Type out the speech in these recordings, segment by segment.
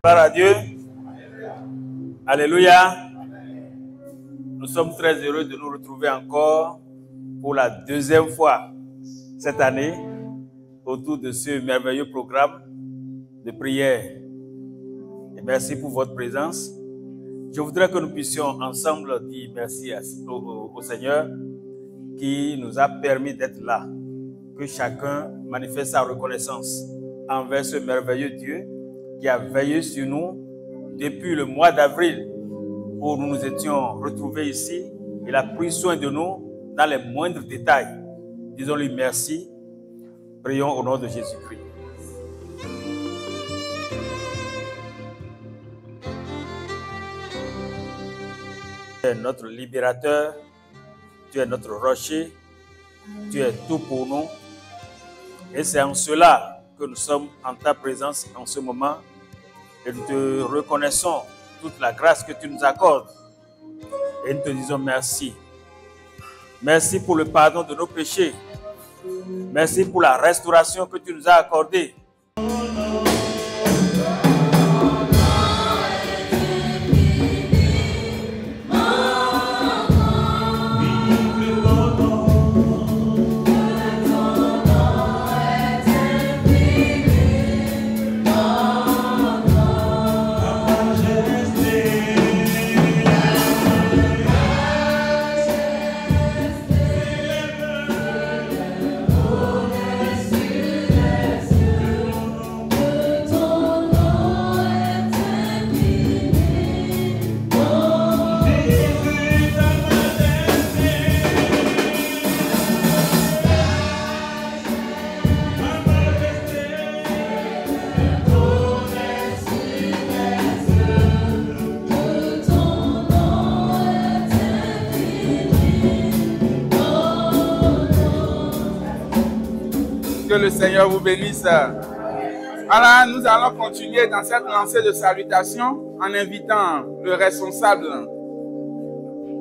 Gloire à Dieu. Alléluia. Nous sommes très heureux de nous retrouver encore pour la deuxième fois cette année autour de ce merveilleux programme de prière. Et merci pour votre présence. Je voudrais que nous puissions ensemble dire merci au Seigneur qui nous a permis d'être là. Que chacun manifeste sa reconnaissance envers ce merveilleux Dieu qui a veillé sur nous depuis le mois d'avril où nous nous étions retrouvés ici. Il a pris soin de nous dans les moindres détails. Disons-lui merci. Prions au nom de Jésus-Christ. Tu es notre libérateur, tu es notre rocher, tu es tout pour nous. Et c'est en cela que nous sommes en ta présence en ce moment. Et nous te reconnaissons toute la grâce que tu nous accordes. Et nous te disons merci. Merci pour le pardon de nos péchés. Merci pour la restauration que tu nous as accordée. Que le Seigneur vous bénisse. Alors, nous allons continuer dans cette lancée de salutations en invitant le responsable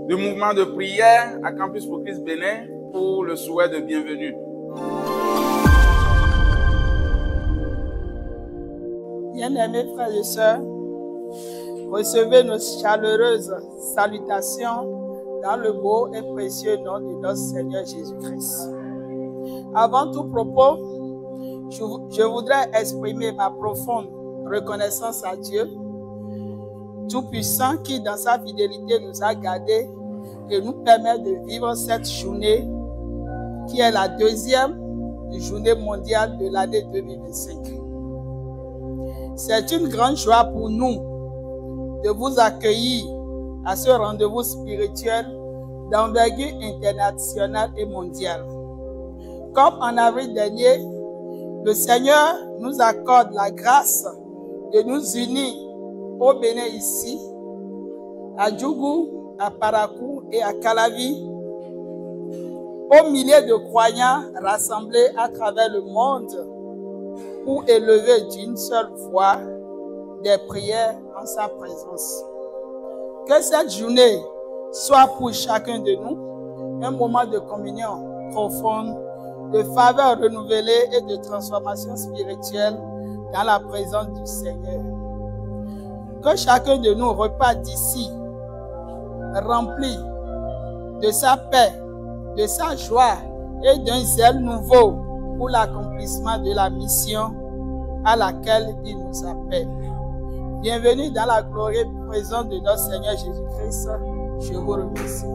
du mouvement de prière à Campus pour Christ Bénin pour le souhait de bienvenue. Bien-aimés frères et sœurs, recevez nos chaleureuses salutations dans le beau et précieux nom de notre Seigneur Jésus-Christ. Avant tout propos, je voudrais exprimer ma profonde reconnaissance à Dieu Tout-Puissant qui, dans sa fidélité, nous a gardés et nous permet de vivre cette journée qui est la deuxième journée mondiale de l'année 2025. C'est une grande joie pour nous de vous accueillir à ce rendez-vous spirituel d'envergure internationale et mondiale. Comme en avril dernier, le Seigneur nous accorde la grâce de nous unir au Bénin ici, à Djougou, à Parakou et à Calavi, aux milliers de croyants rassemblés à travers le monde pour élever d'une seule voix des prières en sa présence. Que cette journée soit pour chacun de nous un moment de communion profonde, de faveur renouvelée et de transformation spirituelle dans la présence du Seigneur. Que chacun de nous reparte d'ici rempli de sa paix, de sa joie et d'un zèle nouveau pour l'accomplissement de la mission à laquelle il nous appelle. Bienvenue dans la glorieuse présence de notre Seigneur Jésus-Christ. Je vous remercie.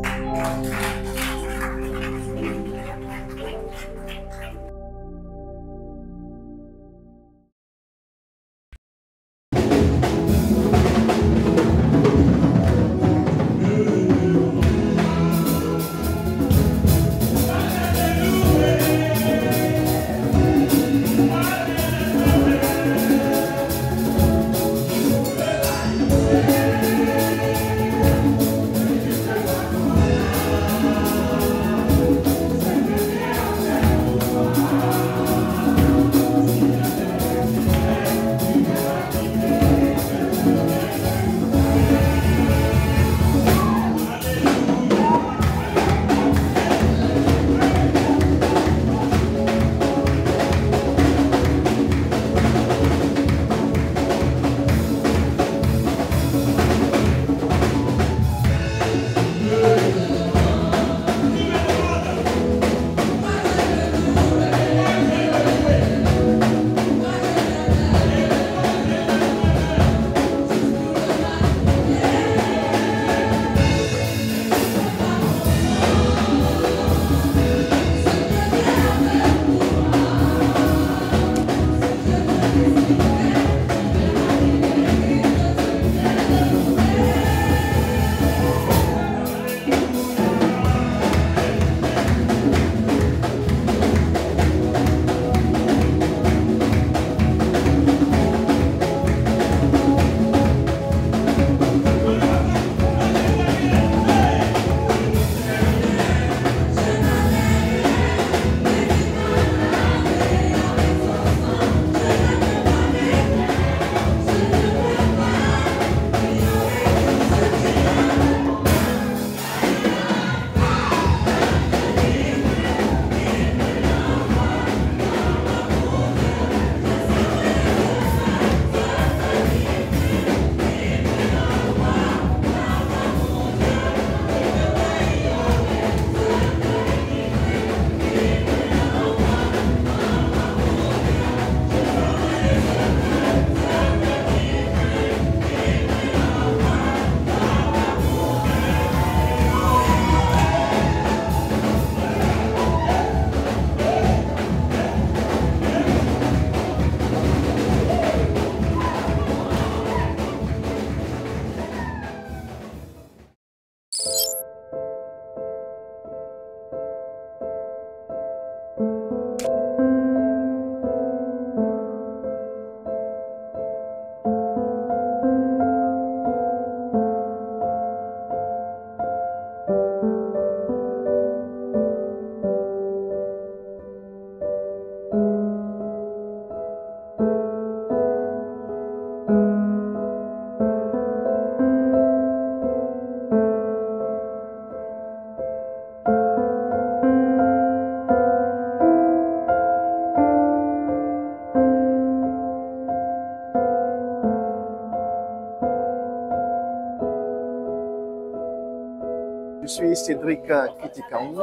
suis Cédric Kitikaou,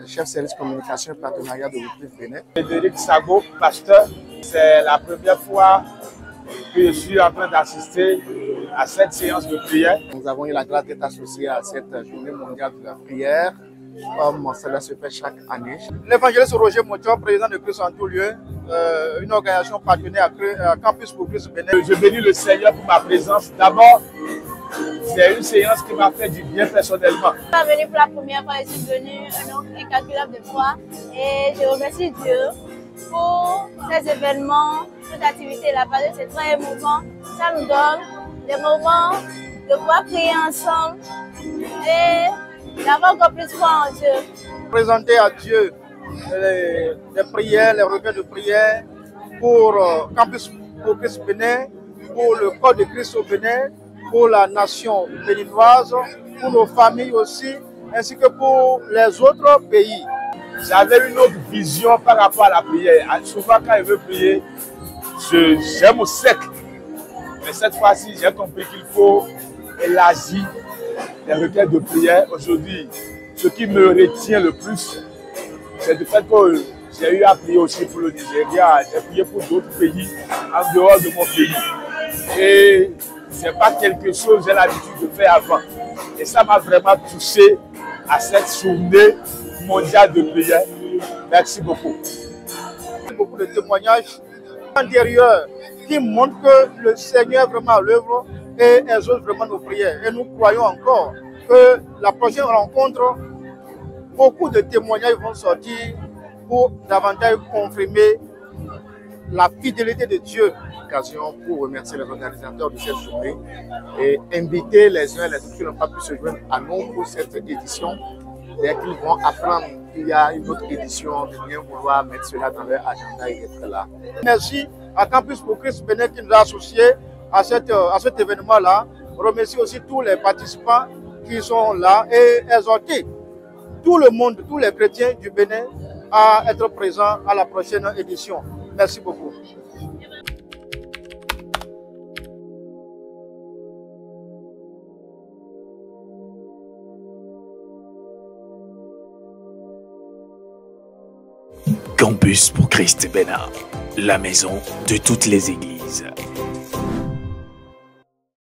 chef service communication et partenariat de l'Église Bénin. Frédéric Sago, pasteur. C'est la première fois que je suis en train d'assister à cette séance de prière. Nous avons eu la grâce d'être associés à cette journée mondiale de la prière, comme cela se fait chaque année. L'évangéliste Roger Motion, président de Christ en tout lieu, une organisation partenaire à Campus pour Christ Bénin. Je bénis le Seigneur pour ma présence. D'abord, c'est une séance qui m'a fait du bien personnellement. Je suis venue pour la première fois, je suis venue un nombre incalculable de fois et je remercie Dieu pour ces événements, cette activité-là, parce que c'est très émouvant. Ça nous donne des moments de pouvoir prier ensemble et d'avoir encore plus foi en Dieu. Présenter à Dieu les prières, les requêtes de prière pour Campus pour Christ Bénin, pour le corps de Christ au Bénin, pour la nation béninoise, pour nos familles aussi, ainsi que pour les autres pays. J'avais une autre vision par rapport à la prière. Souvent, quand je veux prier, j'aime au sec. Mais cette fois-ci, j'ai compris qu'il faut élargir les requêtes de prière. Aujourd'hui, ce qui me retient le plus, c'est le fait que j'ai eu à prier aussi pour le Nigeria. J'ai prié pour d'autres pays en dehors de mon pays. Et ce n'est pas quelque chose que j'ai l'habitude de faire avant. Et ça m'a vraiment touché à cette journée mondiale de prière. Merci beaucoup. Beaucoup de témoignages intérieurs qui montrent que le Seigneur est vraiment à l'œuvre et exauce vraiment nos prières. Et nous croyons encore que la prochaine rencontre, beaucoup de témoignages vont sortir pour davantage confirmer la fidélité de Dieu. Occasion pour remercier les organisateurs de cette journée et inviter les uns et les autres qui n'ont pas pu se joindre à nous pour cette édition. Dès qu'ils vont apprendre qu'il y a une autre édition, de bien vouloir mettre cela dans leur agenda et être là. Merci à Campus pour Christ Bénin qui nous a associés à cet événement-là. Remercie aussi tous les participants qui sont là et exhorter tout le monde, tous les chrétiens du Bénin à être présents à la prochaine édition. Merci beaucoup. Campus pour Christ Bénin, la maison de toutes les églises.